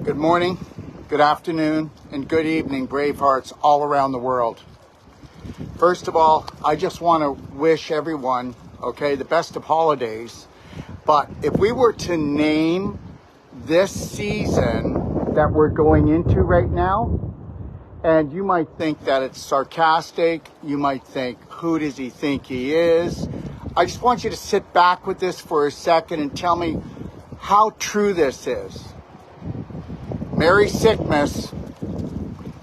Good morning, good afternoon, and good evening, Bravehearts all around the world. First of all, I just want to wish everyone, the best of holidays. But if we were to name this season that we're going into right now, and you might think that it's sarcastic, you might think, who does he think he is? I just want you to sit back with this for a second and tell me how true this is. Merry Sickmas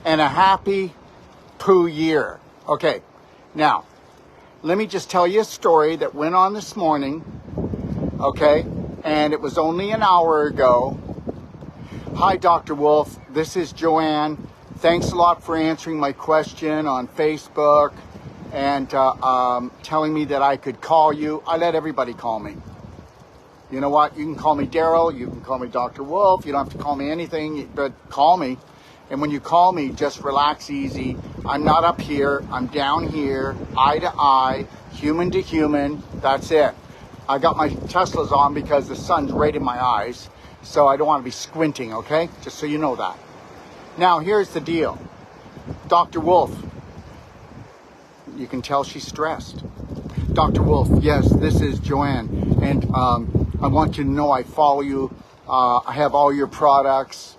and a happy Pooyear. Okay, now, let me just tell you a story that went on this morning, and it was only an hour ago. Hi, Dr. Wolf. This is Joanne. Thanks a lot for answering my question on Facebook and telling me that I could call you. I let everybody call me. You know what? You can call me Daryl. You can call me Dr. Wolf. You don't have to call me anything, but call me. And when you call me, just relax easy. I'm not up here. I'm down here, eye to eye, human to human. That's it. I got my Teslas on because the sun's right in my eyes. So I don't want to be squinting, okay? Just so you know that. Now, here's the deal. Dr. Wolf. You can tell she's stressed. Dr. Wolf, yes, this is Joanne. And I want you to know I follow you. I have all your products.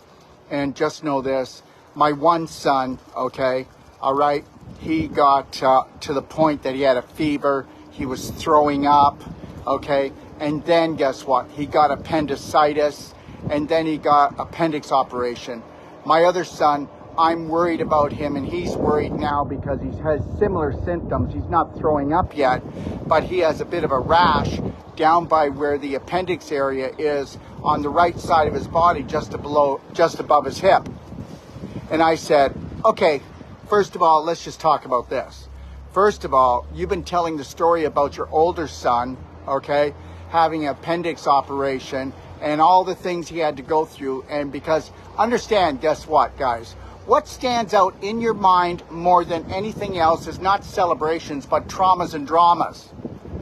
And just know this. My one son, all right, he got to the point that he had a fever. He was throwing up, and then guess what? He got appendicitis, and then he got appendix operation. My other son, I'm worried about him, and he's worried now because he has similar symptoms. He's not throwing up yet, but he has a bit of a rash down by where the appendix area is on the right side of his body, just above his hip. And I said, okay, first of all, let's just talk about this. First of all, you've been telling the story about your older son, having an appendix operation and all the things he had to go through. And because, understand, guess what, guys? What stands out in your mind more than anything else is not celebrations, but traumas and dramas.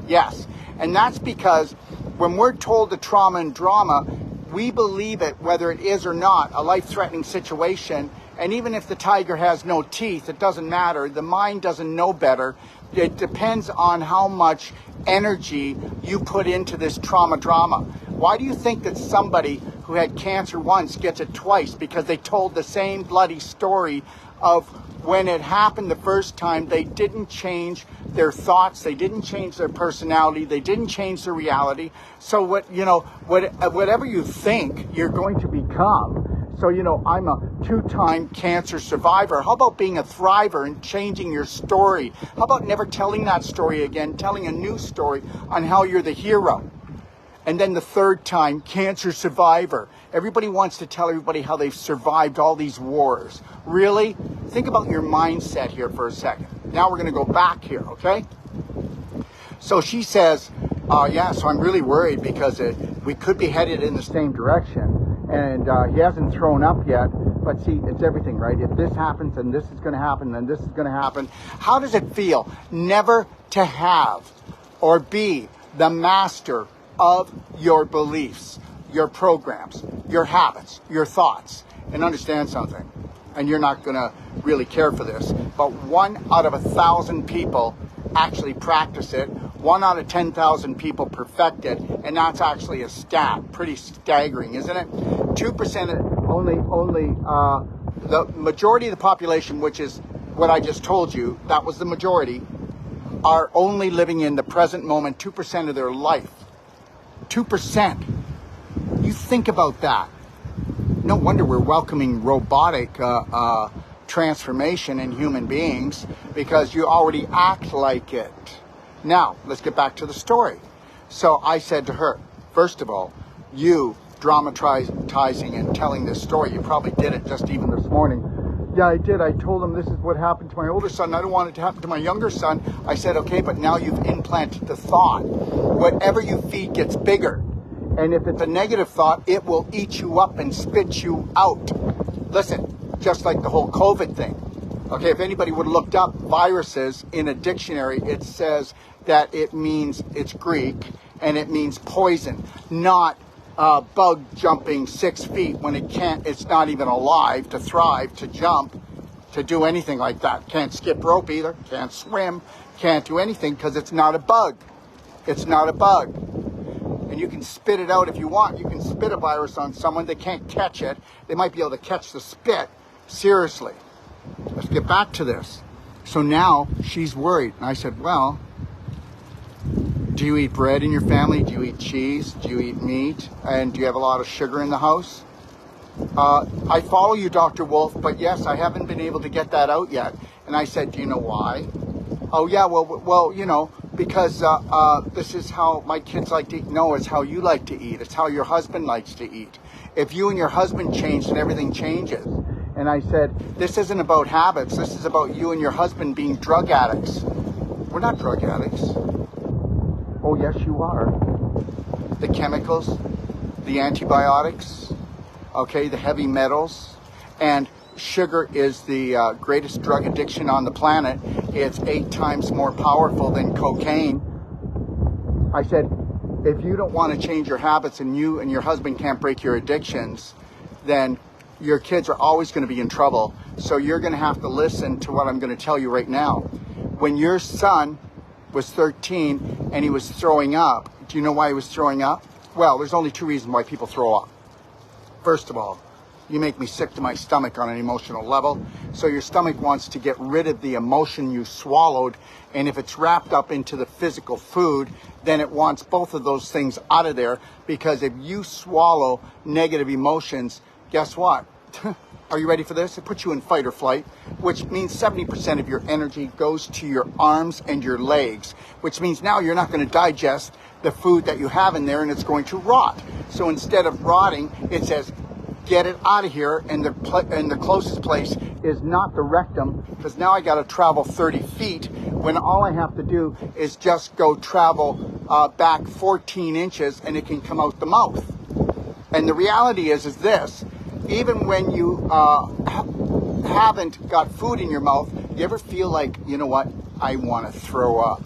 Yes. And that's because when we're told the trauma and drama, we believe it, whether it is or not, a life-threatening situation. And even if the tiger has no teeth, it doesn't matter. The mind doesn't know better. It depends on how much energy you put into this trauma drama. Why do you think that somebody who had cancer once gets it twice? Because they told the same bloody story of when it happened the first time. They didn't change their thoughts, they didn't change their personality, they didn't change their reality. So whatever you think, you're going to become. So, I'm a 2-time cancer survivor. How about being a thriver and changing your story? How about never telling that story again, telling a new story on how you're the hero? And then the 3rd time, cancer survivor. Everybody wants to tell everybody how they've survived all these wars. Really? Think about your mindset here for a second. Now we're going to go back here, So she says, so I'm really worried because we could be headed in the same direction. And he hasn't thrown up yet. But see, it's everything, right? If this happens, then this is going to happen, then this is going to happen. How does it feel never to have or be the master of your beliefs, your programs, your habits, your thoughts? And understand something, and you're not going to really care for this, but 1 out of 1,000 people actually practice it. 1 out of 10,000 people perfect it, and that's actually a stat. Pretty staggering, isn't it? 2% only the majority of the population, which is what I just told you, that was the majority, are only living in the present moment 2% of their life. 2%. You think about that. No wonder we're welcoming robotic transformation in human beings, because you already act like it. Now, let's get back to the story. So I said to her, first of all, you dramatizing and telling this story, you probably did it just even this morning. Yeah, I did. I told him this is what happened to my older son. I don't want it to happen to my younger son. I said, okay, but now you've implanted the thought. Whatever you feed gets bigger. And if it's a negative thought, it will eat you up and spit you out. Listen, just like the whole COVID thing. Okay, if anybody would have looked up viruses in a dictionary, it says that it means, it's Greek, and it means poison, not bug jumping 6 feet when it can't, it's not even alive to thrive, to jump, to do anything like that. Can't skip rope either, can't swim, can't do anything because it's not a bug. It's not a bug. And you can spit it out if you want. You can spit a virus on someone. They can't catch it. They might be able to catch the spit. Seriously. Let's get back to this. So now she's worried. And I said, well, do you eat bread in your family? Do you eat cheese? Do you eat meat? And do you have a lot of sugar in the house? I follow you, Dr. Wolf, but yes, I haven't been able to get that out yet. And I said, do you know why? Oh, yeah, well, you know, because this is how my kids like to eat. No, it's how you like to eat. It's how your husband likes to eat. If you and your husband change, then everything changes. And I said, this isn't about habits. This is about you and your husband being drug addicts. We're not drug addicts. Oh, yes, you are. The chemicals, the antibiotics, okay, the heavy metals, and sugar is the greatest drug addiction on the planet. It's 8 times more powerful than cocaine. I said, if you don't want to change your habits and you and your husband can't break your addictions, then your kids are always going to be in trouble. So you're going to have to listen to what I'm going to tell you right now. When your son was 13 and he was throwing up, do you know why he was throwing up? Well, there's only 2 reasons why people throw up. First of all, you make me sick to my stomach on an emotional level. So your stomach wants to get rid of the emotion you swallowed. And if it's wrapped up into the physical food, then it wants both of those things out of there. Because if you swallow negative emotions, guess what? Are you ready for this? It puts you in fight or flight, which means 70% of your energy goes to your arms and your legs, which means now you're not going to digest the food that you have in there and it's going to rot. So instead of rotting, it says, get it out of here, and the closest place is not the rectum, because now I got to travel 30 feet when all I have to do is just go travel back 14 inches and it can come out the mouth. And the reality is this, even when you haven't got food in your mouth, you ever feel like, you know what, I want to throw up.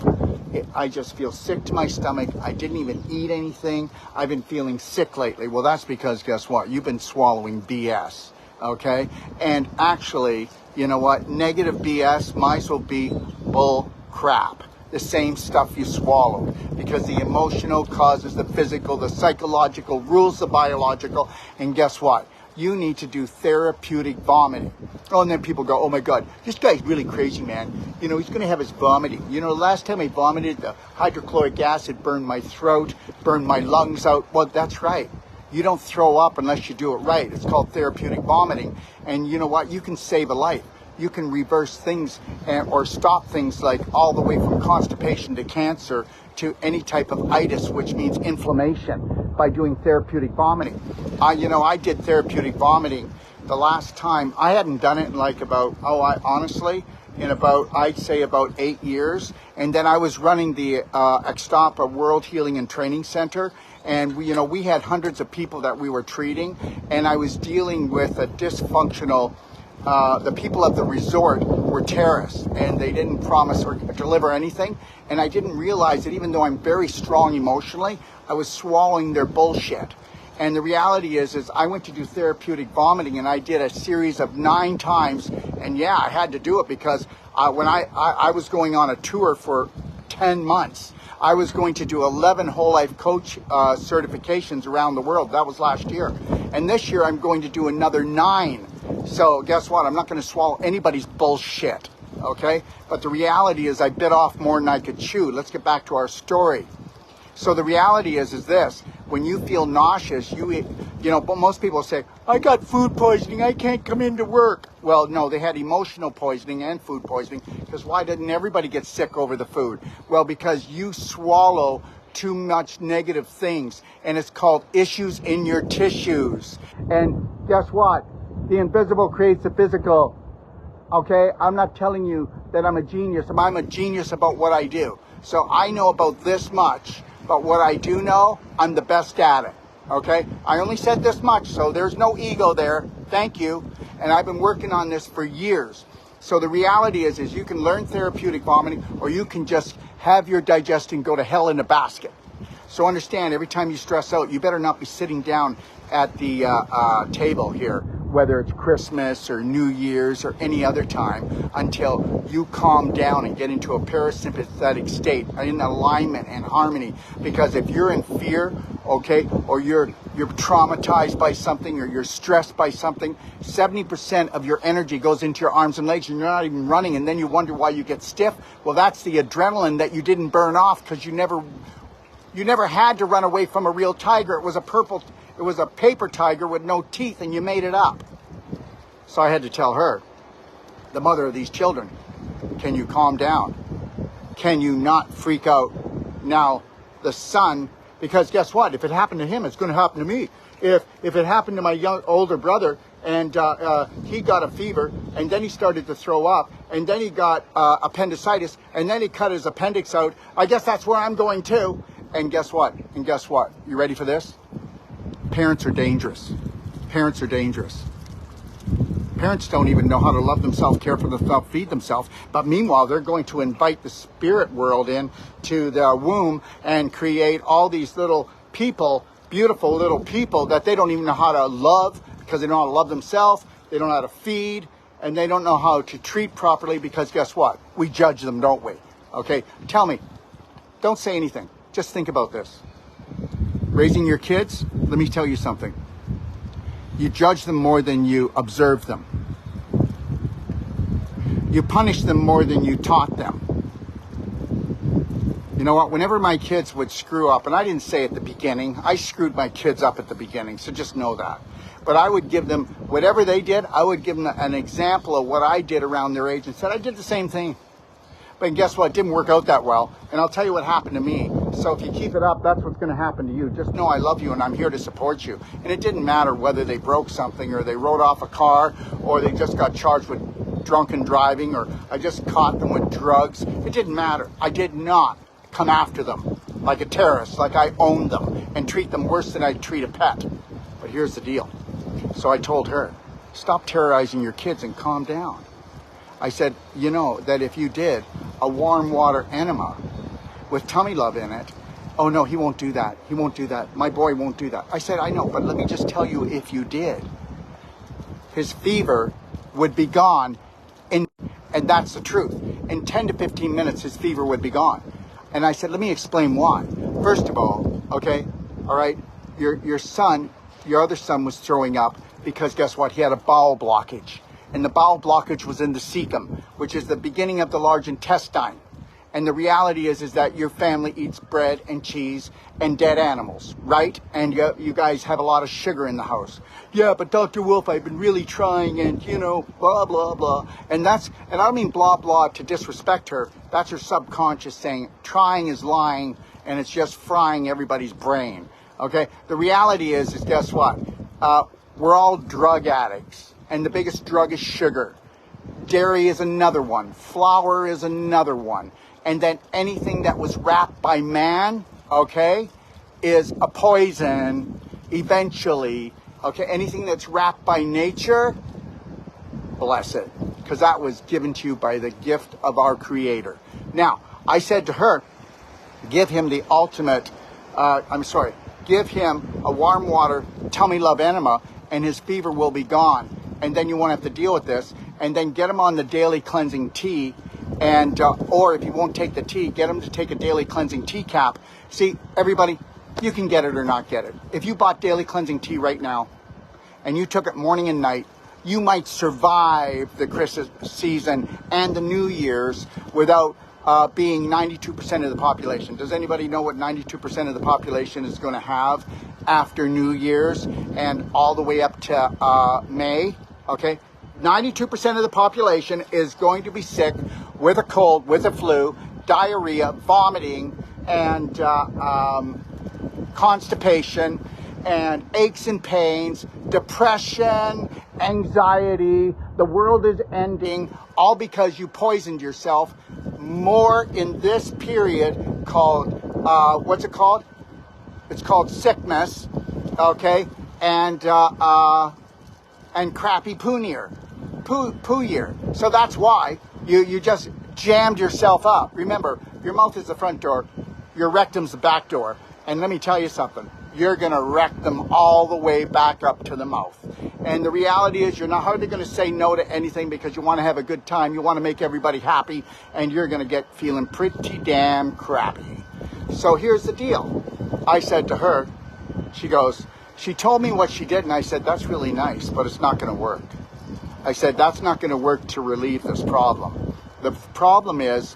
I just feel sick to my stomach. I didn't even eat anything. I've been feeling sick lately. Well, that's because, guess what? You've been swallowing BS, okay? And actually, you know what? Negative BS might as well be bull crap. The same stuff you swallowed. Because the emotional causes the physical, the psychological, rules the biological. And guess what? You need to do therapeutic vomiting. Oh, and then people go, oh my God, this guy's really crazy, man. You know, he's going to have his vomiting. You know, the last time I vomited, the hydrochloric acid burned my throat, burned my lungs out. Well, that's right. You don't throw up unless you do it right. It's called therapeutic vomiting. And you know what? You can save a life. You can reverse things or stop things like all the way from constipation to cancer to any type of itis, which means inflammation, by doing therapeutic vomiting. You know, I did therapeutic vomiting the last time. I hadn't done it in like about, I'd say about 8 years. And then I was running the Extapa World Healing and Training Center. And we had hundreds of people that we were treating. And I was dealing with a dysfunctional, the people of the resort were terrorists and they didn't promise or deliver anything. And I didn't realize that even though I'm very strong emotionally, I was swallowing their bullshit. And the reality is I went to do therapeutic vomiting and I did a series of 9 times. And yeah, I had to do it because when I was going on a tour for 10 months, I was going to do 11 whole life coach certifications around the world. That was last year. And this year I'm going to do another 9. So guess what? I'm not going to swallow anybody's bullshit. Okay? But the reality is I bit off more than I could chew. Let's get back to our story. So the reality is this, when you feel nauseous, but most people say, I got food poisoning, I can't come into work. Well, no, they had emotional poisoning and food poisoning, because why didn't everybody get sick over the food? Well, because you swallow too much negative things, and it's called issues in your tissues. And guess what? The invisible creates the physical. Okay? I'm not telling you that I'm a genius. I'm a genius about what I do. So I know about this much. But what I do know, I'm the best at it, okay? I only said this much, so there's no ego there. Thank you. And I've been working on this for years. So the reality is you can learn therapeutic vomiting, or you can just have your digestion go to hell in a basket. So understand, every time you stress out, you better not be sitting down at the table here, whether it's Christmas or New Year's or any other time, until you calm down and get into a parasympathetic state, in alignment and harmony. Because if you're in fear, okay, or you're traumatized by something, or you're stressed by something, 70% of your energy goes into your arms and legs, and you're not even running, and then you wonder why you get stiff. Well, that's the adrenaline that you didn't burn off because you never had to run away from a real tiger. It was a paper tiger with no teeth, and you made it up. So I had to tell her, the mother of these children, can you calm down? Can you not freak out? Now, the son, because guess what? If it happened to him, it's going to happen to me. If it happened to my older brother, and he got a fever, and then he started to throw up, and then he got appendicitis, and then he cut his appendix out, I guess that's where I'm going too. And guess what? You ready for this? Parents are dangerous. Parents are dangerous. Parents don't even know how to love themselves, care for themselves, feed themselves. But meanwhile, they're going to invite the spirit world in to the womb and create all these little people, beautiful little people that they don't even know how to love, because they don't know how to love themselves. They don't know how to feed, and they don't know how to treat properly, because guess what? We judge them, don't we? Okay? Tell me. Don't say anything. Just think about this. Raising your kids, let me tell you something. You judge them more than you observe them. You punish them more than you taught them. You know what? Whenever my kids would screw up, and I didn't say at the beginning, I screwed my kids up at the beginning, so just know that. But I would give them, whatever they did, I would give them an example of what I did around their age and said, I did the same thing. But guess what? It didn't work out that well. And I'll tell you what happened to me. So if you keep it up, that's what's going to happen to you. Just know I love you and I'm here to support you. And it didn't matter whether they broke something, or they rode off a car, or they just got charged with drunken driving, or I just caught them with drugs. It didn't matter. I did not come after them like a terrorist, like I owned them, and treat them worse than I'd treat a pet. But here's the deal. So I told her, stop terrorizing your kids and calm down. I said, you know, that if you did a warm water enema with tummy love in it, oh no, he won't do that. He won't do that. My boy won't do that. I said, I know, but let me just tell you, if you did, his fever would be gone. And that's the truth. In 10 to 15 minutes, his fever would be gone. And I said, let me explain why. First of all, okay, all right, your other son was throwing up because guess what? He had a bowel blockage. And the bowel blockage was in the cecum, which is the beginning of the large intestine. And the reality is that your family eats bread and cheese and dead animals, right? And you guys have a lot of sugar in the house. Yeah, but Dr. Wolf, I've been really trying, and you know, blah, blah, blah. And I don't mean blah, blah to disrespect her. That's her subconscious saying trying is lying, and it's just frying everybody's brain, okay? The reality is guess what? We're all drug addicts. And the biggest drug is sugar. Dairy is another one. Flour is another one. And then anything that was wrapped by man, okay, is a poison eventually. Okay, anything that's wrapped by nature, bless it. Because that was given to you by the gift of our Creator. Now, I said to her, give him the ultimate, give him a warm water tummy love enema, and his fever will be gone. And then you won't have to deal with this. And then get him on the daily cleansing tea. And or if you won't take the tea, get him to take a daily cleansing tea cap. See, everybody, you can get it or not get it. If you bought daily cleansing tea right now, and you took it morning and night, you might survive the Christmas season and the New Year's without being 92% of the population. Does anybody know what 92% of the population is going to have after New Year's and all the way up to May? Okay, 92% of the population is going to be sick with a cold, with a flu, diarrhea, vomiting, and constipation, and aches and pains, depression, anxiety. The world is ending, all because you poisoned yourself more in this period called, what's it called? It's called Sickmas, okay? And crappy Pooyear. So that's why you just jammed yourself up. Remember, your mouth is the front door, your rectum's the back door, And let me tell you something, you're going to wreck them all the way back up to the mouth. And the reality is you're not hardly going to say no to anything because you want to have a good time. You want to make everybody happy, and you're going to get feeling pretty damn crappy. So here's the deal. I said to her, she told me what she did, and I said, that's really nice, but it's not going to work. I said, that's not going to work to relieve this problem. The problem is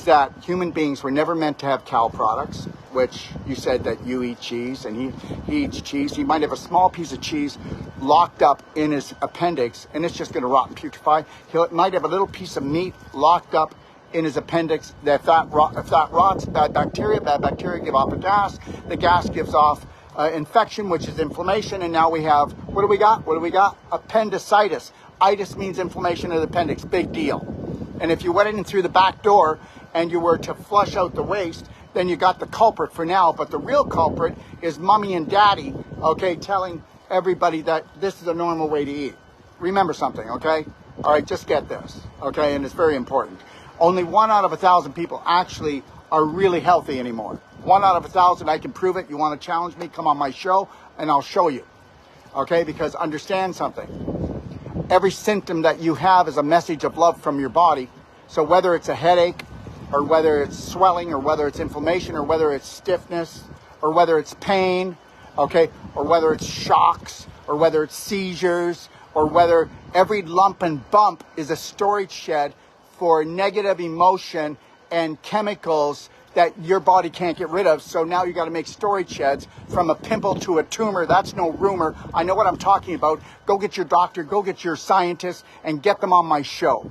that human beings were never meant to have cow products, which you said that you eat cheese and he eats cheese. He might have a small piece of cheese locked up in his appendix, and it's just going to rot and putrefy. He might have a little piece of meat locked up in his appendix. If that rots, bad bacteria give off a gas. The gas gives off infection, which is inflammation, and now we have, what do we got? Appendicitis. Itis means inflammation of the appendix. Big deal. And if you went in through the back door and you were to flush out the waste, then you got the culprit for now. But the real culprit is mommy and daddy, okay, telling everybody that this is a normal way to eat. Remember something, okay? All right, just get this, okay? And it's very important. Only 1 out of 1,000 people actually are really healthy anymore. 1 out of 1,000, I can prove it. You want to challenge me, come on my show, and I'll show you, okay? Because understand something. Every symptom that you have is a message of love from your body. So whether it's a headache, or whether it's swelling, or whether it's inflammation, or whether it's stiffness, or whether it's pain, okay, or whether it's shocks, or whether it's seizures, or whether every lump and bump is a storage shed for negative emotion and chemicals that your body can't get rid of. So now you got to make storage sheds from a pimple to a tumor. That's no rumor. I know what I'm talking about. Go get your doctor, go get your scientist, and get them on my show.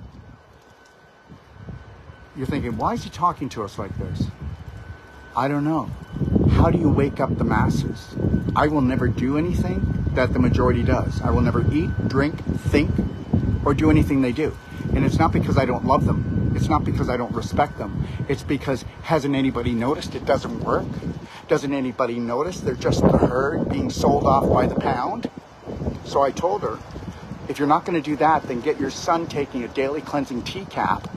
You're thinking, why is he talking to us like this? I don't know. How do you wake up the masses? I will never do anything that the majority does. I will never eat, drink, think, or do anything they do. And it's not because I don't love them. It's not because I don't respect them. It's because, hasn't anybody noticed it doesn't work? Doesn't anybody notice they're just the herd being sold off by the pound? So I told her, if you're not going to do that, then get your son taking a daily cleansing tea cap,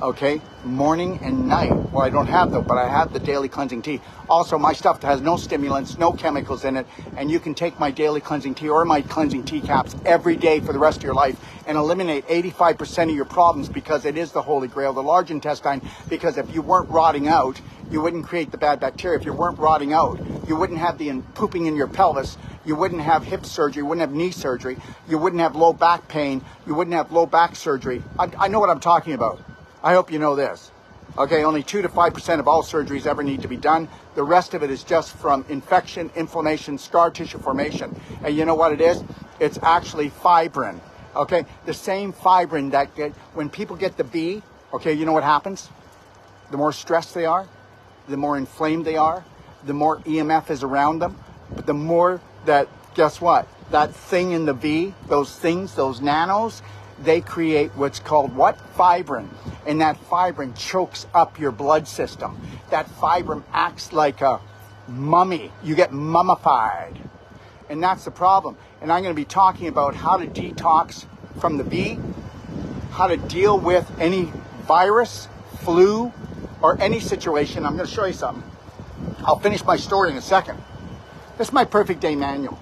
okay, morning and night. Well, I don't have them, but I have the daily cleansing tea. Also, my stuff has no stimulants, no chemicals in it, and you can take my daily cleansing tea or my cleansing tea caps every day for the rest of your life and eliminate 85% of your problems, because it is the holy grail, the large intestine. Because if you weren't rotting out, you wouldn't create the bad bacteria. If you weren't rotting out, you wouldn't have the pooping in your pelvis. You wouldn't have hip surgery. You wouldn't have knee surgery. You wouldn't have low back pain. You wouldn't have low back surgery. I know what I'm talking about. I hope you know this. Okay, only 2 to 5% of all surgeries ever need to be done. The rest of it is just from infection, inflammation, scar tissue formation. And you know what it is? It's actually fibrin. Okay, the same fibrin that when people get the B, okay, you know what happens? The more stressed they are, the more inflamed they are, the more EMF is around them, but the more that, guess what? That thing in the V, those things, those nanos, they create what's called what? Fibrin. And that fibrin chokes up your blood system. That fibrin acts like a mummy. You get mummified. And that's the problem. And I'm going to be talking about how to detox from the B, how to deal with any virus, flu, or any situation. I'm going to show you something. I'll finish my story in a second. This is my perfect day manual.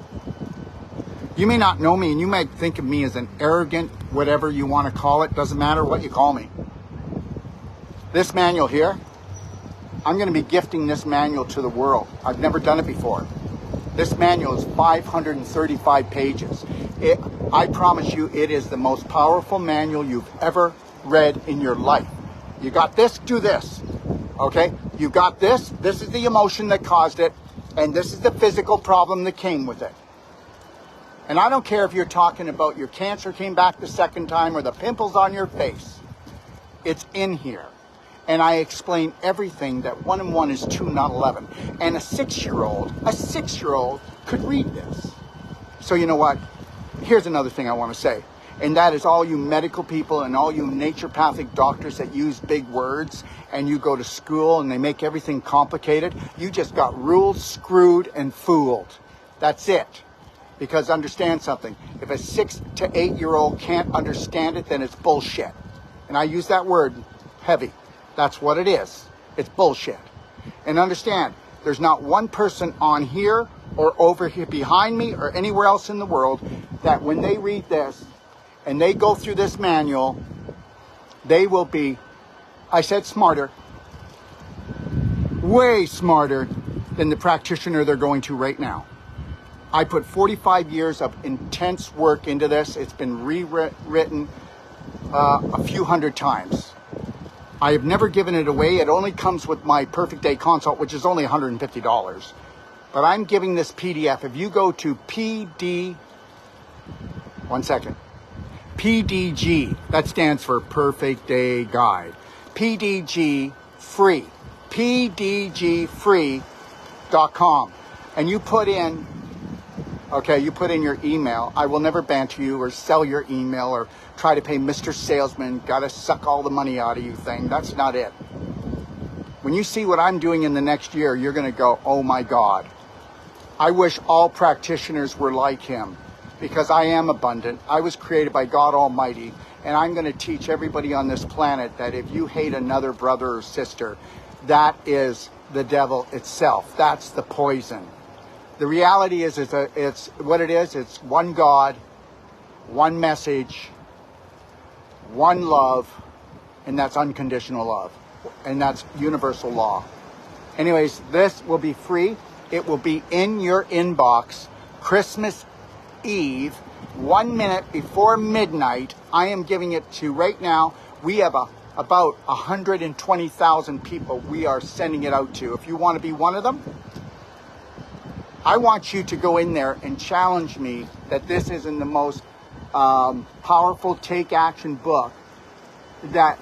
You may not know me, and you might think of me as an arrogant, whatever you want to call it. Doesn't matter what you call me. This manual here, I'm going to be gifting this manual to the world. I've never done it before. This manual is 535 pages. I promise you, it is the most powerful manual you've ever read in your life. You got this, do this. Okay? You got this. This is the emotion that caused it, and this is the physical problem that came with it. And I don't care if you're talking about your cancer came back the second time or the pimples on your face. It's in here. And I explain everything that 1 and 1 is 2, not 11. And a 6-year-old could read this. So you know what? Here's another thing I want to say. And that is all you medical people and all you naturopathic doctors that use big words and you go to school and they make everything complicated. You just got ruled, screwed, and fooled. That's it. Because understand something. If a 6 to 8-year-old can't understand it, then it's bullshit. And I use that word heavy. That's what it is. It's bullshit. And understand, There's not one person on here or over here behind me or anywhere else in the world that when they read this and they go through this manual, they will be, I said smarter, way smarter than the practitioner they're going to right now. I put 45 years of intense work into this. It's been rewritten a few hundred times. I have never given it away. It only comes with my Perfect Day consult, which is only $150. But I'm giving this PDF. If you go to PDG, that stands for Perfect Day Guide. PDG free, pdgfree.com. And you put in, okay, you put in your email. I will never banter you or sell your email or try to pay Mr. Salesman, gotta suck all the money out of you thing. That's not it. When you see what I'm doing in the next year, you're gonna go, oh my God. I wish all practitioners were like him, because I am abundant. I was created by God Almighty, and I'm gonna teach everybody on this planet that if you hate another brother or sister, that is the devil itself. That's the poison. The reality is, it's what it is. It's one God, one message, one love, and that's unconditional love, and that's universal law. Anyways, this will be free. It will be in your inbox Christmas Eve, 1 minute before midnight. I am giving it to right now. We have about 120,000 people we are sending it out to. If you want to be one of them, I want you to go in there and challenge me that this isn't the most powerful take action book that,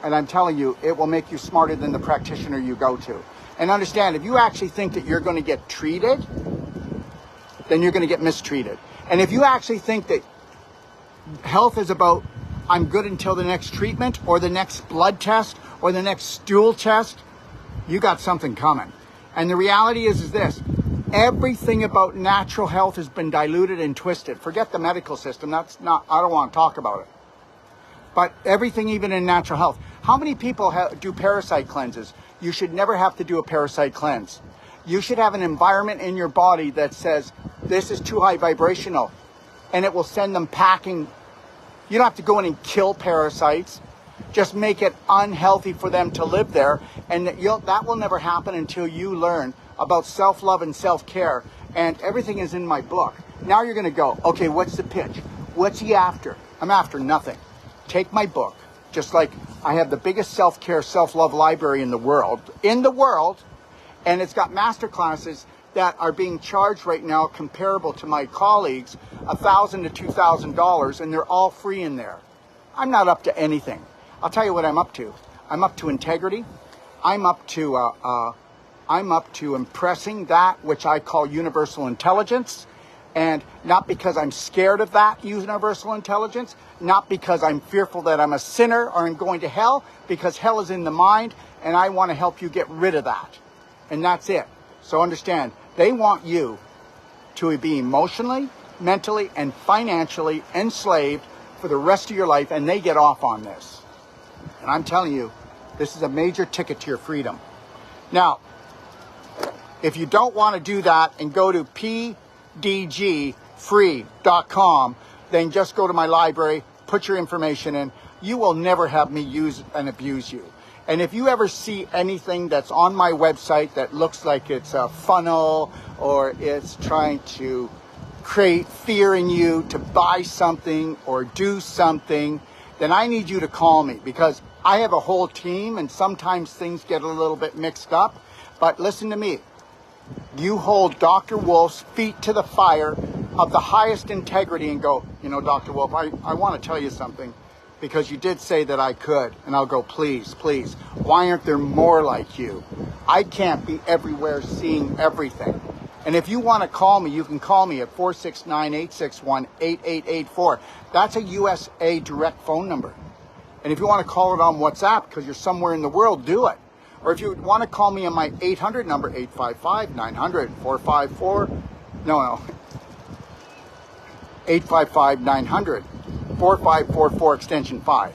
and I'm telling you, it will make you smarter than the practitioner you go to. And understand, if you actually think that you're going to get treated, then you're going to get mistreated. And if you actually think that health is about, I'm good until the next treatment or the next blood test or the next stool test, you got something coming. And the reality is this. Everything about natural health has been diluted and twisted. Forget the medical system. That's not, I don't want to talk about it. But everything, even in natural health. How many people do parasite cleanses? You should never have to do a parasite cleanse. You should have an environment in your body that says, this is too high vibrational. And it will send them packing. You don't have to go in and kill parasites. Just make it unhealthy for them to live there. And that will never happen until you learn about self-love and self-care, and everything is in my book. Now you're gonna go, okay, what's the pitch? What's he after? I'm after nothing. Take my book, just like I have the biggest self-care, self-love library in the world, and it's got master classes that are being charged right now comparable to my colleagues, $1,000 to $2,000, and they're all free in there. I'm not up to anything. I'll tell you what I'm up to. I'm up to integrity. I'm up to impressing that which I call universal intelligence, and not because I'm scared of that universal intelligence, not because I'm fearful that I'm a sinner or I'm going to hell, because hell is in the mind, and I want to help you get rid of that. And that's it. So understand, they want you to be emotionally, mentally, and financially enslaved for the rest of your life, and they get off on this. And I'm telling you, this is a major ticket to your freedom. Now, if you don't want to do that and go to pdgfree.com, then just go to my library, put your information in. You will never have me use and abuse you. And if you ever see anything that's on my website that looks like it's a funnel or it's trying to create fear in you to buy something or do something, then I need you to call me, because I have a whole team and sometimes things get a little bit mixed up. But listen to me. You hold Dr. Wolf's feet to the fire of the highest integrity and go, you know, Dr. Wolf, I want to tell you something, because you did say that I could. And I'll go, please, please. Why aren't there more like you? I can't be everywhere seeing everything. And if you want to call me, you can call me at 469-861-8884. That's a USA direct phone number. And if you want to call it on WhatsApp because you're somewhere in the world, do it. Or if you want to call me on my 800 number, 855-900-454. No. 855-900-4544 extension 5.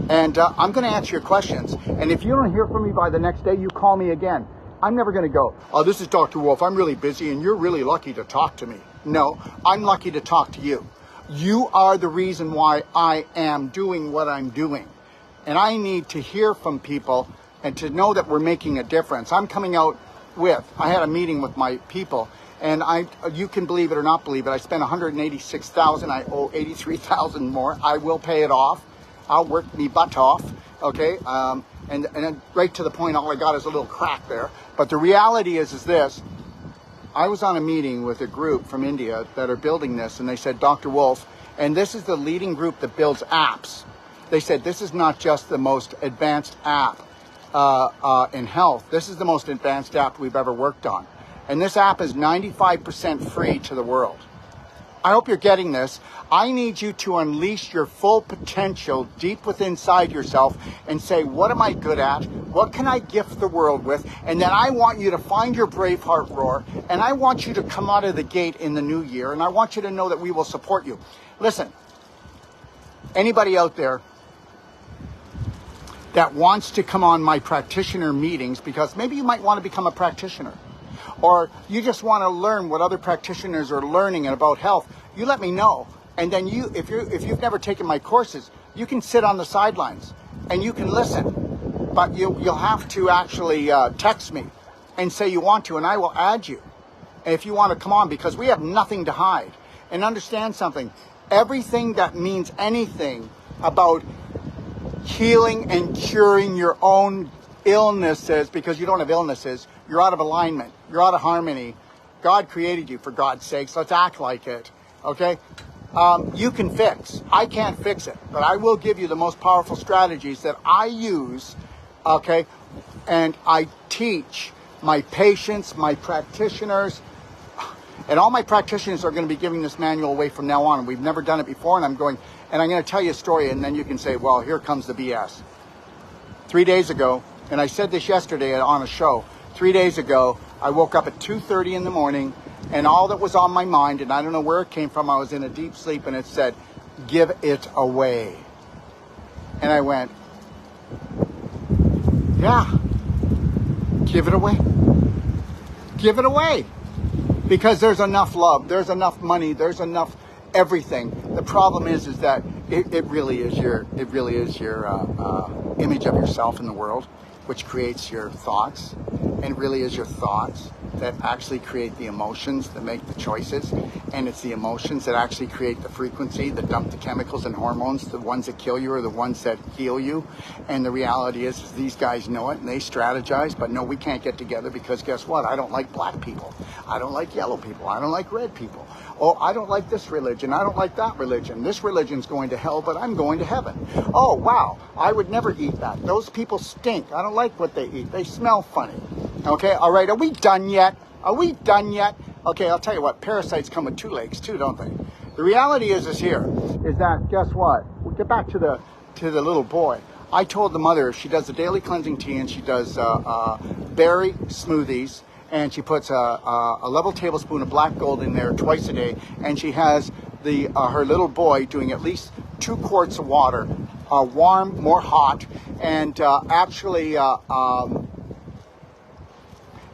And I'm going to answer your questions. And if you don't hear from me by the next day, you call me again. I'm never going to go, oh, this is Dr. Wolf, I'm really busy and you're really lucky to talk to me. No, I'm lucky to talk to you. You are the reason why I am doing what I'm doing. And I need to hear from people and to know that we're making a difference. I'm coming out I had a meeting with my people, and you can believe it or not believe it, I spent $186,000, I owe $83,000 more. I will pay it off. I'll work me butt off, okay? And then right to the point, all I got is a little crack there. But the reality is this. I was on a meeting with a group from India that are building this, and they said, Dr. Wolf, and this is the leading group that builds apps. They said, this is not just the most advanced app in health. This is the most advanced app we've ever worked on. And this app is 95% free to the world. I hope you're getting this. I need you to unleash your full potential deep within inside yourself and say, what am I good at? What can I gift the world with? And then I want you to find your brave heart roar, and I want you to come out of the gate in the new year, and I want you to know that we will support you. Listen, anybody out there that wants to come on my practitioner meetings, because maybe you might want to become a practitioner, or you just want to learn what other practitioners are learning about health, you let me know. And then if you've never taken my courses, you can sit on the sidelines and you can listen, but you'll have to actually text me and say you want to, and I will add you if you want to come on, because we have nothing to hide. And understand something, everything that means anything about healing and curing your own illnesses, because you don't have illnesses, you're out of alignment, you're out of harmony. God created you, for God's sakes. Let's act like it, okay? You can fix. I can't fix it, but I will give you the most powerful strategies that I use, okay? And I teach my patients, my practitioners, and all my practitioners are going to be giving this manual away from now on. We've never done it before, and I'm going to tell you a story, and then you can say, well, here comes the BS. 3 days ago, and I said this yesterday on a show, 3 days ago, I woke up at 2:30 in the morning, and all that was on my mind, and I don't know where it came from, I was in a deep sleep, and it said, give it away. And I went, yeah, give it away. Give it away. Because there's enough love, there's enough money, there's enough everything. The problem is that it really is your image of yourself in the world, which creates your thoughts, and it really is your thoughts that actually create the emotions that make the choices, and it's the emotions that actually create the frequency that dump the chemicals and hormones. The ones that kill you are the ones that heal you. And the reality is these guys know it and they strategize, but no, we can't get together because guess what? I don't like black people. I don't like yellow people. I don't like red people. Oh, I don't like this religion. I don't like that religion. This religion's going to hell, but I'm going to heaven. Oh, wow. I would never eat that. Those people stink. I don't like what they eat. They smell funny. Okay, all right. Are we done yet? Are we done yet? Okay, I'll tell you what. Parasites come with two legs too, don't they? The reality is that guess what? We'll get back to the little boy. I told the mother she does the daily cleansing tea and she does berry smoothies. And she puts a level tablespoon of black gold in there twice a day, and she has her little boy doing at least 2 quarts of water, warm, more hot, and actually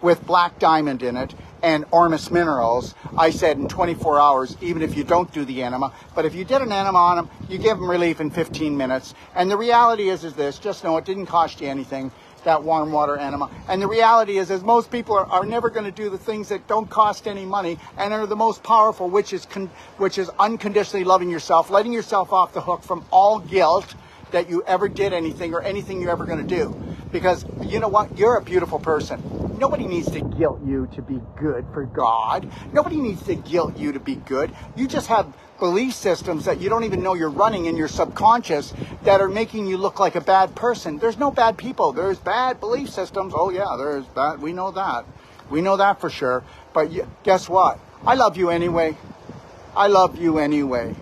with black diamond in it and Ormus minerals. I said in 24 hours, even if you don't do the enema, but if you did an enema on them, you give them relief in 15 minutes. And the reality is this, just know it didn't cost you anything, that warm water enema. And the reality is most people are never going to do the things that don't cost any money and are the most powerful, which is unconditionally loving yourself, letting yourself off the hook from all guilt that you ever did anything or anything you're ever going to do. Because you know what? You're a beautiful person. Nobody needs to guilt you to be good for God. Nobody needs to guilt you to be good. You just have belief systems that you don't even know you're running in your subconscious that are making you look like a bad person. There's no bad people. There's bad belief systems. Oh yeah, there's bad. We know that. We know that for sure. But guess what? I love you anyway. I love you anyway.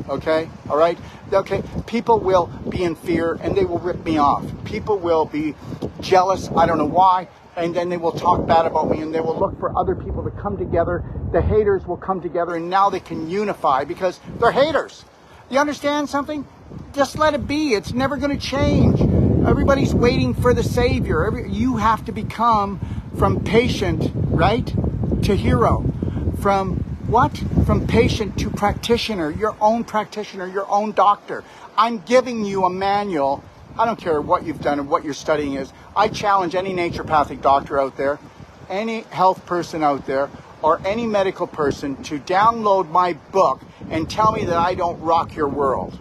Okay? All right? Okay? People will be in fear and they will rip me off. People will be jealous. I don't know why. And then they will talk bad about me and they will look for other people to come together. The haters will come together and now they can unify because they're haters. You understand something? Just let it be. It's never going to change. Everybody's waiting for the Savior. You have to become from patient, right, to hero. From what? From patient to practitioner, your own doctor. I'm giving you a manual. I don't care what you've done and what your studying is. I challenge any naturopathic doctor out there, any health person out there, or any medical person to download my book and tell me that I don't rock your world.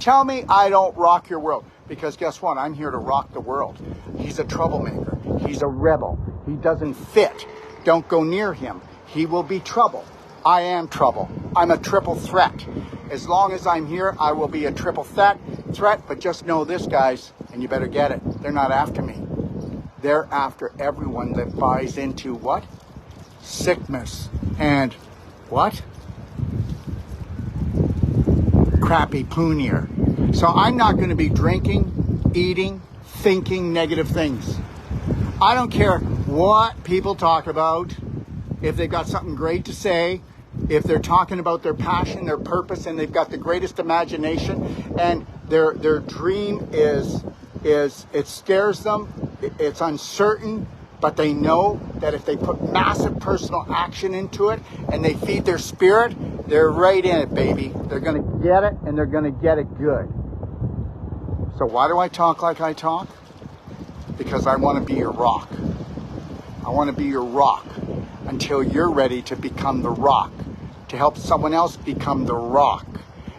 Tell me I don't rock your world. Because guess what? I'm here to rock the world. He's a troublemaker. He's a rebel. He doesn't fit. Don't go near him. He will be trouble. I am trouble. I'm a triple threat. As long as I'm here, I will be a triple threat. But just know this, guys, and you better get it. They're not after me. They're after everyone that buys into what? Sickmas and what? Crappy Pooyear. So I'm not going to be drinking, eating, thinking negative things. I don't care what people talk about. If they've got something great to say, if they're talking about their passion, their purpose, and they've got the greatest imagination, and their dream is it scares them, it's uncertain, but they know that if they put massive personal action into it and they feed their spirit, they're right in it, baby. They're going to get it, and they're going to get it good. So why do I talk like I talk? Because I want to be your rock. I want to be your rock until you're ready to become the rock, to help someone else become the rock.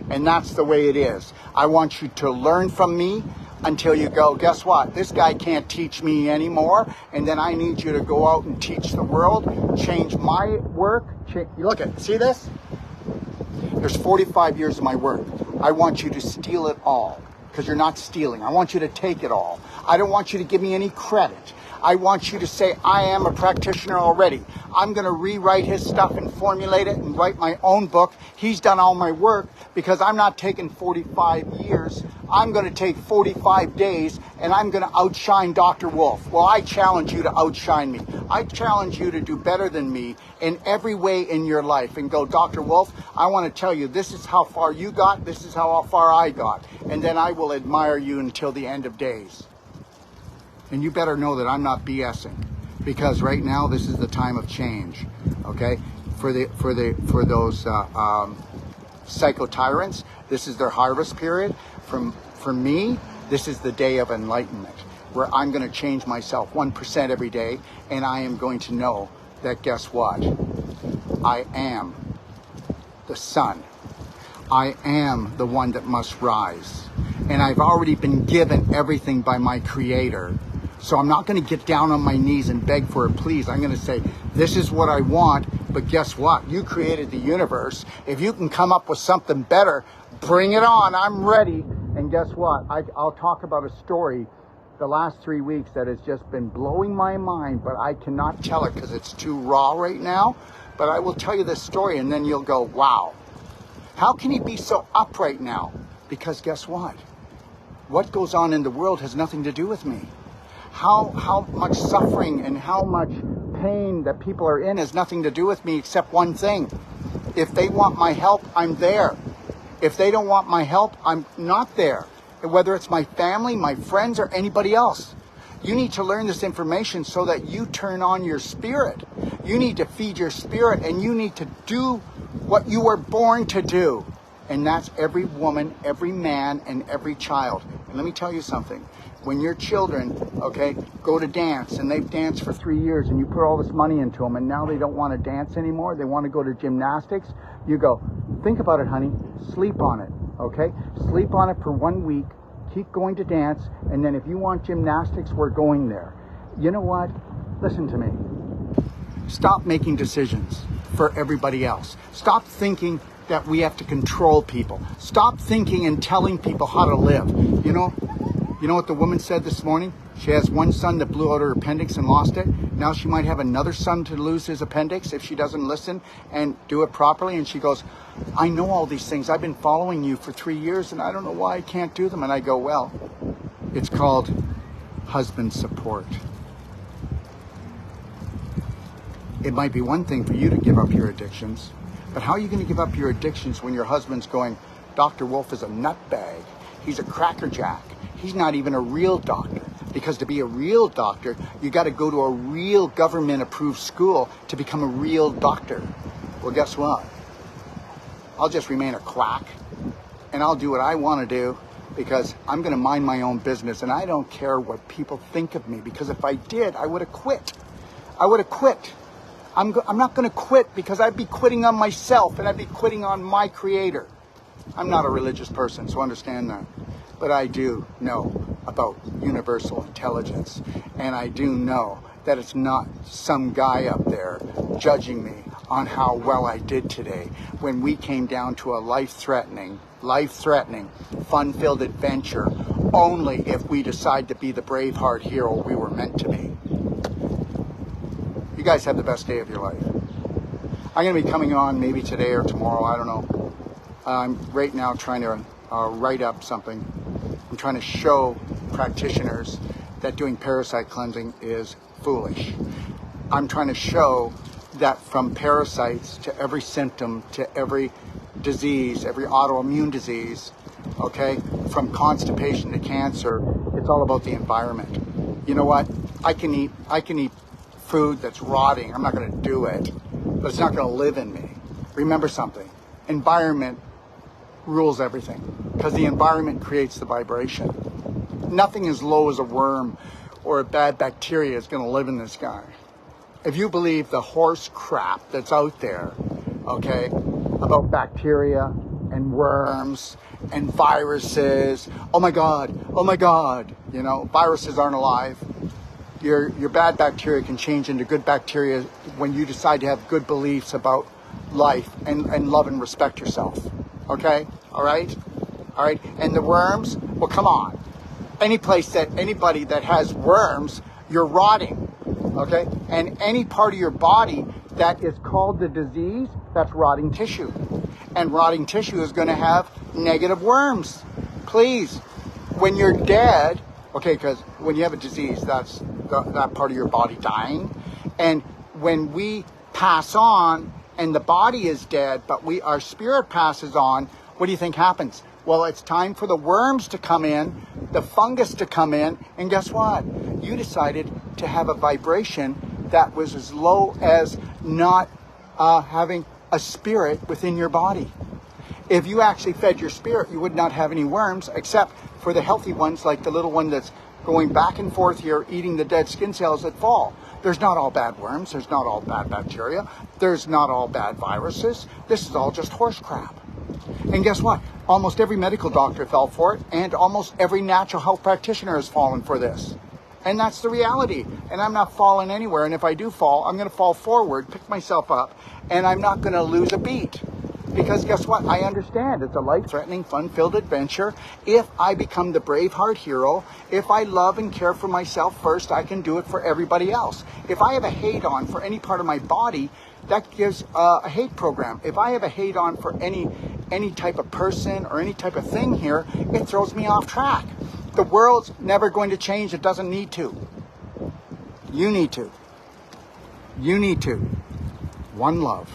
And that's the way it is. I want you to learn from me until you go, guess what? This guy can't teach me anymore. And then I need you to go out and teach the world, change my work. Look at, see this? There's 45 years of my work. I want you to steal it all, because you're not stealing. I want you to take it all. I don't want you to give me any credit. I want you to say, I am a practitioner already. I'm going to rewrite his stuff and formulate it and write my own book. He's done all my work, because I'm not taking 45 years. I'm going to take 45 days, and I'm going to outshine Dr. Wolf. Well, I challenge you to outshine me. I challenge you to do better than me in every way in your life and go, Dr. Wolf, I want to tell you, this is how far you got. This is how far I got. And then I will admire you until the end of days. And you better know that I'm not BSing, because right now this is the time of change. Okay, for those psychotyrants, this is their harvest period. For me, this is the day of enlightenment, where I'm going to change myself 1% every day, and I am going to know that, guess what? I am the sun. I am the one that must rise, and I've already been given everything by my Creator. So I'm not going to get down on my knees and beg for it, please. I'm going to say, this is what I want, but guess what? You created the universe. If you can come up with something better, bring it on. I'm ready. And guess what? I'll talk about a story the last 3 weeks that has just been blowing my mind, but I cannot tell it because it's too raw right now. But I will tell you this story, and then you'll go, wow. How can he be so up right now? Because guess what? What goes on in the world has nothing to do with me. How much suffering and how much pain that people are in has nothing to do with me, except one thing. If they want my help, I'm there. If they don't want my help, I'm not there. Whether it's my family, my friends, or anybody else. You need to learn this information so that you turn on your spirit. You need to feed your spirit, and you need to do what you were born to do. And that's every woman, every man, and every child. And let me tell you something. When your children, okay, go to dance, and they've danced for 3 years, and you put all this money into them, and now they don't want to dance anymore, they want to go to gymnastics, you go, think about it, honey, sleep on it, okay? Sleep on it for 1 week, keep going to dance, and then if you want gymnastics, we're going there. You know what? Listen to me. Stop making decisions for everybody else. Stop thinking that we have to control people. Stop thinking and telling people how to live. You know what the woman said this morning? She has one son that blew out her appendix and lost it. Now she might have another son to lose his appendix if she doesn't listen and do it properly. And she goes, I know all these things. I've been following you for 3 years, and I don't know why I can't do them. And I go, well, it's called husband support. It might be one thing for you to give up your addictions, but how are you going to give up your addictions when your husband's going, Dr. Wolf is a nutbag. He's a crackerjack. He's not even a real doctor. Because to be a real doctor, you got to go to a real government-approved school to become a real doctor. Well, guess what? I'll just remain a quack, and I'll do what I want to do because I'm going to mind my own business, and I don't care what people think of me, because if I did, I would have quit. I would have quit. I'm not going to quit, because I'd be quitting on myself, and I'd be quitting on my creator. I'm not a religious person, so understand that. But I do know about universal intelligence, and I do know that it's not some guy up there judging me on how well I did today when we came down to a life-threatening, fun-filled adventure only if we decide to be the Braveheart hero we were meant to be. You guys have the best day of your life. I'm going to be coming on maybe today or tomorrow, I don't know. I'm right now trying to write up something. I'm trying to show practitioners that doing parasite cleansing is foolish. I'm trying to show that from parasites to every symptom, to every disease, every autoimmune disease, okay, from constipation to cancer, it's all about the environment. You know what? I can eat food that's rotting. I'm not going to do it, but it's not going to live in me. Remember something. Environment rules everything, because the environment creates the vibration. Nothing as low as a worm or a bad bacteria is going to live in this guy. If you believe the horse crap that's out there, okay, about bacteria and worms and viruses, oh my God, you know, viruses aren't alive. Your bad bacteria can change into good bacteria when you decide to have good beliefs about life and love and respect yourself. Okay? All right? And the worms, well, come on. Anybody that has worms, you're rotting. Okay? And any part of your body that is called the disease, that's rotting tissue. And rotting tissue is going to have negative worms. Please, when you're dead, okay, because when you have a disease, that's that part of your body dying. And when we pass on and the body is dead, but our spirit passes on, what do you think happens? Well, it's time for the worms to come in, the fungus to come in, and guess what? You decided to have a vibration that was as low as not having a spirit within your body. If you actually fed your spirit, you would not have any worms, except for the healthy ones, like the little one that's going back and forth here, eating the dead skin cells that fall. There's not all bad worms. There's not all bad bacteria. There's not all bad viruses. This is all just horse crap. And guess what? Almost every medical doctor fell for it, and almost every natural health practitioner has fallen for this. And that's the reality. And I'm not falling anywhere. And if I do fall, I'm going to fall forward, pick myself up, and I'm not going to lose a beat. Because guess what? I understand it's a life-threatening, fun-filled adventure. If I become the Braveheart hero, if I love and care for myself first, I can do it for everybody else. If I have a hate on for any part of my body, that gives a hate program. If I have a hate on for any type of person or any type of thing here, it throws me off track. The world's never going to change. It doesn't need to. You need to. You need to. One love.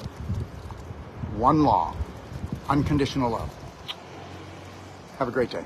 One law. Unconditional love. Have a great day.